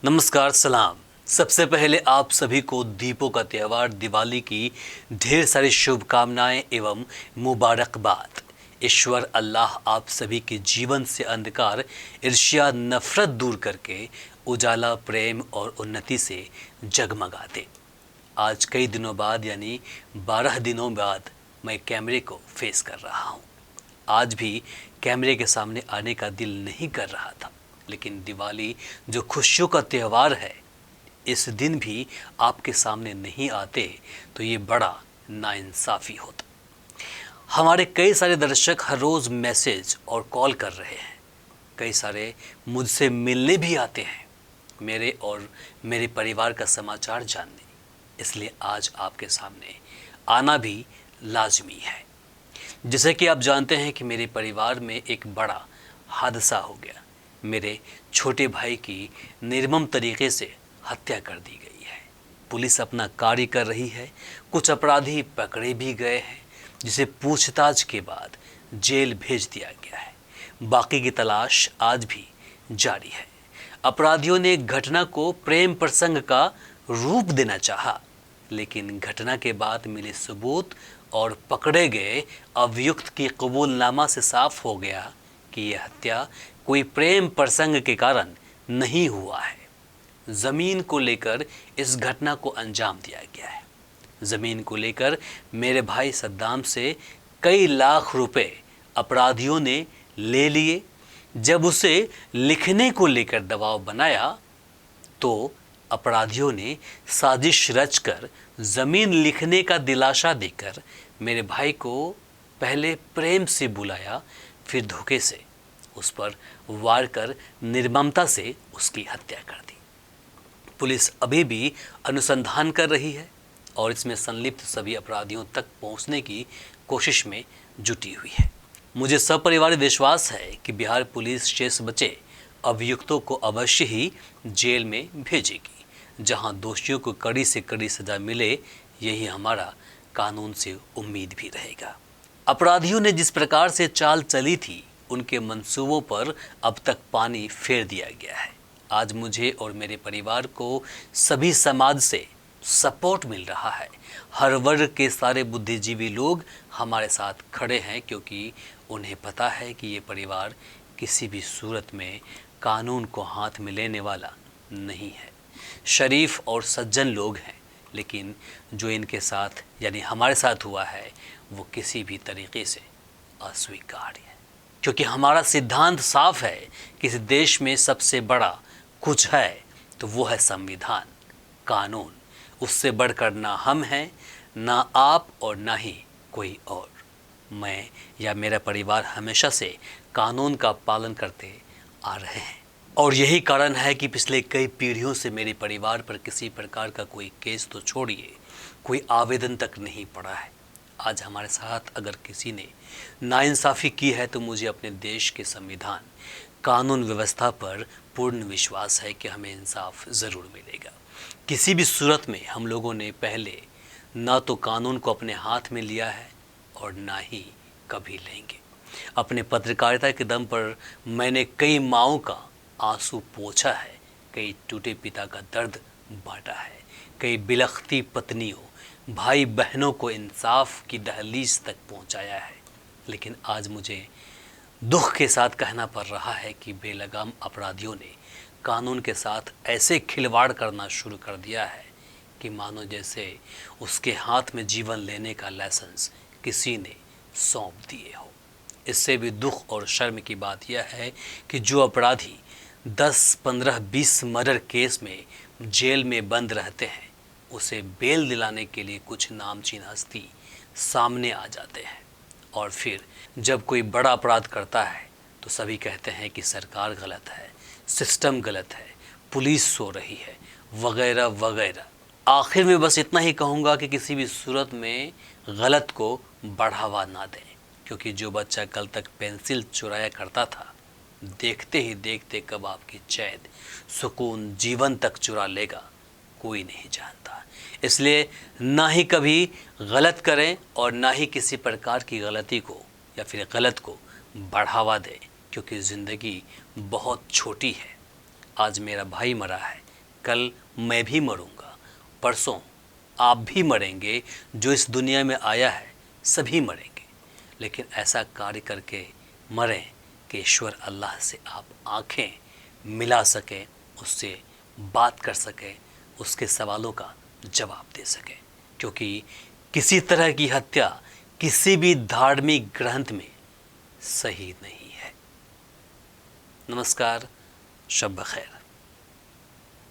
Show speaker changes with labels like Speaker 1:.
Speaker 1: नमस्कार, सलाम। सबसे पहले आप सभी को दीपों का त्यौहार दिवाली की ढेर सारी शुभकामनाएं एवं मुबारकबाद। ईश्वर अल्लाह आप सभी के जीवन से अंधकार, ईर्ष्या, नफरत दूर करके उजाला, प्रेम और उन्नति से जगमगा दे। आज कई दिनों बाद यानी 12 दिनों बाद मैं कैमरे को फेस कर रहा हूँ। आज भी कैमरे के सामने आने का दिल नहीं कर रहा था, लेकिन दिवाली जो खुशियों का त्यौहार है, इस दिन भी आपके सामने नहीं आते तो ये बड़ा नाइंसाफ़ी होता। हमारे कई सारे दर्शक हर रोज़ मैसेज और कॉल कर रहे हैं। कई सारे मुझसे मिलने भी आते हैं, मेरे और मेरे परिवार का समाचार जानने। इसलिए आज आपके सामने आना भी लाजमी है। जैसे कि आप जानते हैं कि मेरे परिवार में एक बड़ा हादसा हो गया। मेरे छोटे भाई की निर्मम तरीके से हत्या कर दी गई है। पुलिस अपना कार्य कर रही है। कुछ अपराधी पकड़े भी गए हैं, जिसे पूछताछ के बाद जेल भेज दिया गया है। बाकी की तलाश आज भी जारी है। अपराधियों ने घटना को प्रेम प्रसंग का रूप देना चाहा, लेकिन घटना के बाद मिले सबूत और पकड़े गए अभियुक्त की कबूलनामा से साफ हो गया कि यह हत्या कोई प्रेम प्रसंग के कारण नहीं हुआ है। ज़मीन को लेकर इस घटना को अंजाम दिया गया है। ज़मीन को लेकर मेरे भाई सद्दाम से कई लाख रुपए अपराधियों ने ले लिए। जब उसे लिखने को लेकर दबाव बनाया तो अपराधियों ने साजिश रचकर ज़मीन लिखने का दिलासा देकर मेरे भाई को पहले प्रेम से बुलाया, फिर धोखे से उस पर वार कर निर्ममता से उसकी हत्या कर दी। पुलिस अभी भी अनुसंधान कर रही है और इसमें संलिप्त सभी अपराधियों तक पहुंचने की कोशिश में जुटी हुई है। मुझे सपरिवार विश्वास है कि बिहार पुलिस शेष बचे अभियुक्तों को अवश्य ही जेल में भेजेगी, जहां दोषियों को कड़ी से कड़ी सजा मिले। यही हमारा कानून से उम्मीद भी रहेगा। अपराधियों ने जिस प्रकार से चाल चली थी, उनके मंसूबों पर अब तक पानी फेर दिया गया है। आज मुझे और मेरे परिवार को सभी समाज से सपोर्ट मिल रहा है। हर वर्ग के सारे बुद्धिजीवी लोग हमारे साथ खड़े हैं, क्योंकि उन्हें पता है कि ये परिवार किसी भी सूरत में कानून को हाथ में लेने वाला नहीं है। शरीफ और सज्जन लोग हैं, लेकिन जो इनके साथ यानी हमारे साथ हुआ है वो किसी भी तरीके से अस्वीकार्य है। क्योंकि हमारा सिद्धांत साफ है कि इस देश में सबसे बड़ा कुछ है तो वो है संविधान, कानून। उससे बढ़कर ना हम हैं, ना आप और ना ही कोई और। मैं या मेरा परिवार हमेशा से कानून का पालन करते आ रहे हैं, और यही कारण है कि पिछले कई पीढ़ियों से मेरे परिवार पर किसी प्रकार का कोई केस तो छोड़िए, कोई आवेदन तक नहीं पड़ा है। आज हमारे साथ अगर किसी ने नाइंसाफ़ी की है तो मुझे अपने देश के संविधान, कानून व्यवस्था पर पूर्ण विश्वास है कि हमें इंसाफ ज़रूर मिलेगा। किसी भी सूरत में हम लोगों ने पहले ना तो कानून को अपने हाथ में लिया है और ना ही कभी लेंगे। अपने पत्रकारिता के दम पर मैंने कई माँओं का आंसू पोंछा है, कई टूटे पिता का दर्द बांटा है, कई बिलखती पत्नियों, भाई बहनों को इंसाफ की दहलीज तक पहुंचाया है। लेकिन आज मुझे दुख के साथ कहना पड़ रहा है कि बेलगाम अपराधियों ने कानून के साथ ऐसे खिलवाड़ करना शुरू कर दिया है कि मानो जैसे उसके हाथ में जीवन लेने का लाइसेंस किसी ने सौंप दिए हो। इससे भी दुख और शर्म की बात यह है कि जो अपराधी 10, 15, 20 मर्डर केस में जेल में बंद रहते हैं, उसे बेल दिलाने के लिए कुछ नामचीन हस्ती सामने आ जाते हैं, और फिर जब कोई बड़ा अपराध करता है तो सभी कहते हैं कि सरकार गलत है, सिस्टम गलत है, पुलिस सो रही है, वगैरह वगैरह। आखिर में बस इतना ही कहूँगा कि किसी भी सूरत में गलत को बढ़ावा ना दें, क्योंकि जो बच्चा कल तक पेंसिल चुराया करता था, देखते ही देखते कब आपकी चैन, सुकून, जीवन तक चुरा लेगा कोई नहीं जानता। इसलिए ना ही कभी गलत करें और ना ही किसी प्रकार की गलती को या फिर गलत को बढ़ावा दें, क्योंकि ज़िंदगी बहुत छोटी है। आज मेरा भाई मरा है, कल मैं भी मरूंगा, परसों आप भी मरेंगे, जो इस दुनिया में आया है सभी मरेंगे, लेकिन ऐसा कार्य करके मरें कि ईश्वर अल्लाह से आप आंखें मिला सकें, उससे बात कर सकें, उसके सवालों का जवाब दे सकें। क्योंकि किसी तरह की हत्या किसी भी धार्मिक ग्रंथ में सही नहीं है। नमस्कार, शब बखैर।